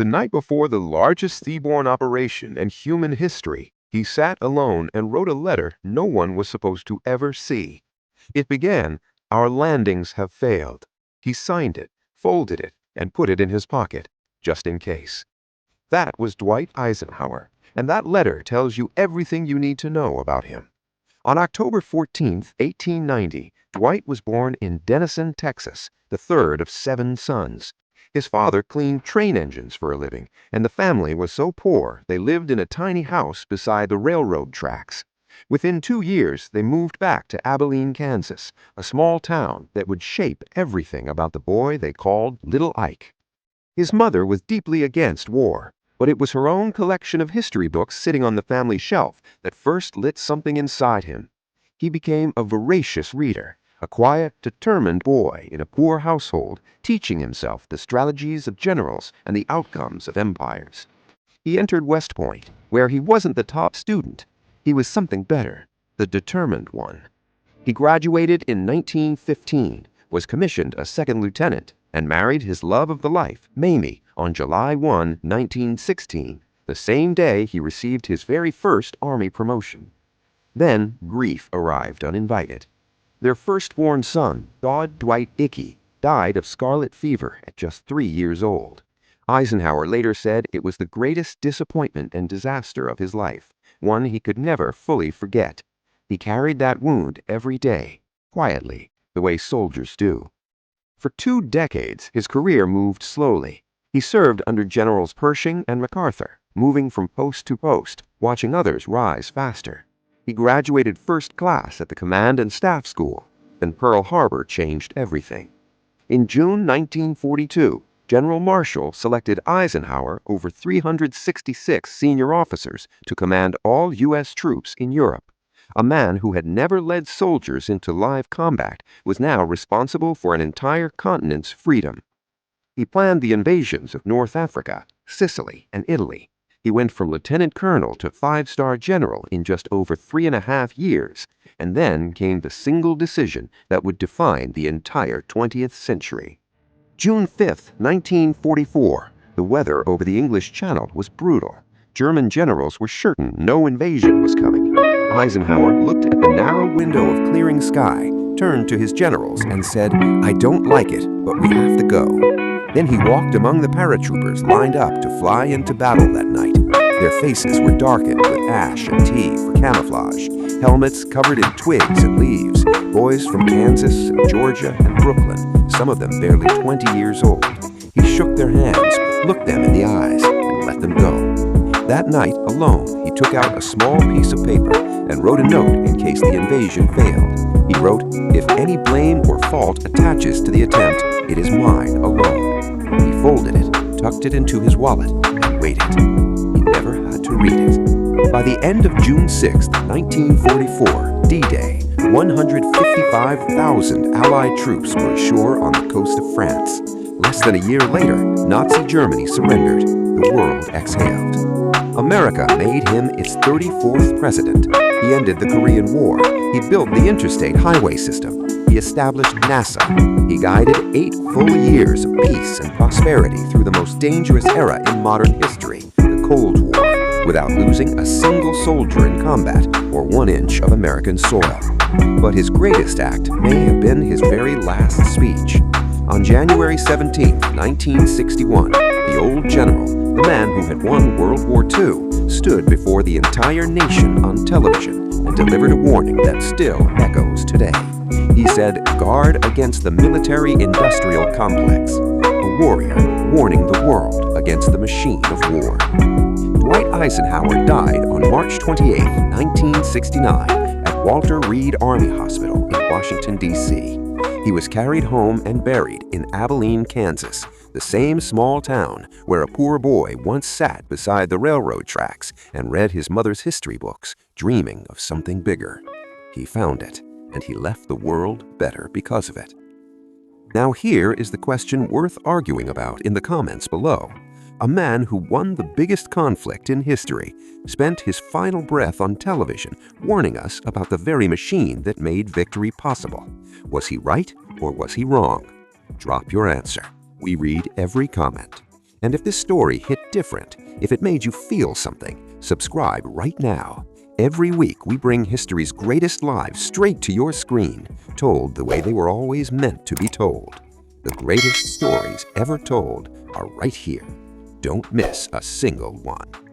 The night before the largest seaborne operation in human history, he sat alone and wrote a letter no one was supposed to ever see. It began, "Our landings have failed." He signed it, folded it, and put it in his pocket, just in case. That was Dwight Eisenhower, and that letter tells you everything you need to know about him. On October 14, 1890, Dwight was born in Denison, Texas, the third of 7 sons. His father cleaned train engines for a living, and the family was so poor they lived in a tiny house beside the railroad tracks. Within 2 years, they moved back to Abilene, Kansas, a small town that would shape everything about the boy they called Little Ike. His mother was deeply against war, but it was her own collection of history books sitting on the family shelf that first lit something inside him. He became a voracious reader, a quiet, determined boy in a poor household, teaching himself the strategies of generals and the outcomes of empires. He entered West Point, where he wasn't the top student. He was something better, the determined one. He graduated in 1915, was commissioned a second lieutenant, and married his love of the life, Mamie, on July 1, 1916, the same day he received his very first Army promotion. Then grief arrived uninvited. Their firstborn son, Dwight D, died of scarlet fever at just 3 years old. Eisenhower later said it was the greatest disappointment and disaster of his life, one he could never fully forget. He carried that wound every day, quietly, the way soldiers do. For 2 decades, his career moved slowly. He served under Generals Pershing and MacArthur, moving from post to post, watching others rise faster. He graduated first class at the Command and Staff School. Then Pearl Harbor changed everything. In June 1942, General Marshall selected Eisenhower over 366 senior officers to command all U.S. troops in Europe. A man who had never led soldiers into live combat was now responsible for an entire continent's freedom. He planned the invasions of North Africa, Sicily, and Italy. He went from lieutenant colonel to 5-star general in just over 3.5 years, and then came the single decision that would define the entire 20th century. June 5, 1944, the weather over the English Channel was brutal. German generals were certain no invasion was coming. Eisenhower looked at the narrow window of clearing sky, turned to his generals, and said, "I don't like it, but we have to go." Then he walked among the paratroopers lined up to fly into battle that night. Their faces were darkened with ash and tea for camouflage, helmets covered in twigs and leaves, boys from Kansas, Georgia, and Brooklyn, some of them barely 20 years old. He shook their hands, looked them in the eyes, and let them go. That night, alone, he took out a small piece of paper and wrote a note in case the invasion failed. He wrote, "If any blame or fault attaches to the attempt, it is mine alone." He folded it, tucked it into his wallet, and waited. He never had to read it. By the end of June 6, 1944, D-Day, 155,000 Allied troops were ashore on the coast of France. Less than a year later, Nazi Germany surrendered. The world exhaled. America made him its 34th president. He ended the Korean War. He built the interstate highway system. He established NASA. He guided 8 full years of peace and prosperity through the most dangerous era in modern history, the Cold War, without losing a single soldier in combat or 1 inch of American soil. But his greatest act may have been his very last speech. On January 17, 1961, the old general, the man who had won World War II, stood before the entire nation on television and delivered a warning that still echoes today. He said, "Guard against the military-industrial complex, a warrior warning the world against the machine of war." Dwight Eisenhower died on March 28, 1969, at Walter Reed Army Hospital in Washington, D.C. He was carried home and buried in Abilene, Kansas, the same small town where a poor boy once sat beside the railroad tracks and read his mother's history books, dreaming of something bigger. He found it, and he left the world better because of it. Now here is the question worth arguing about in the comments below. A man who won the biggest conflict in history spent his final breath on television warning us about the very machine that made victory possible. Was he right or was he wrong? Drop your answer. We read every comment. And if this story hit different, if it made you feel something, subscribe right now. Every week we bring history's greatest lives straight to your screen, told the way they were always meant to be told. The greatest stories ever told are right here. Don't miss a single one.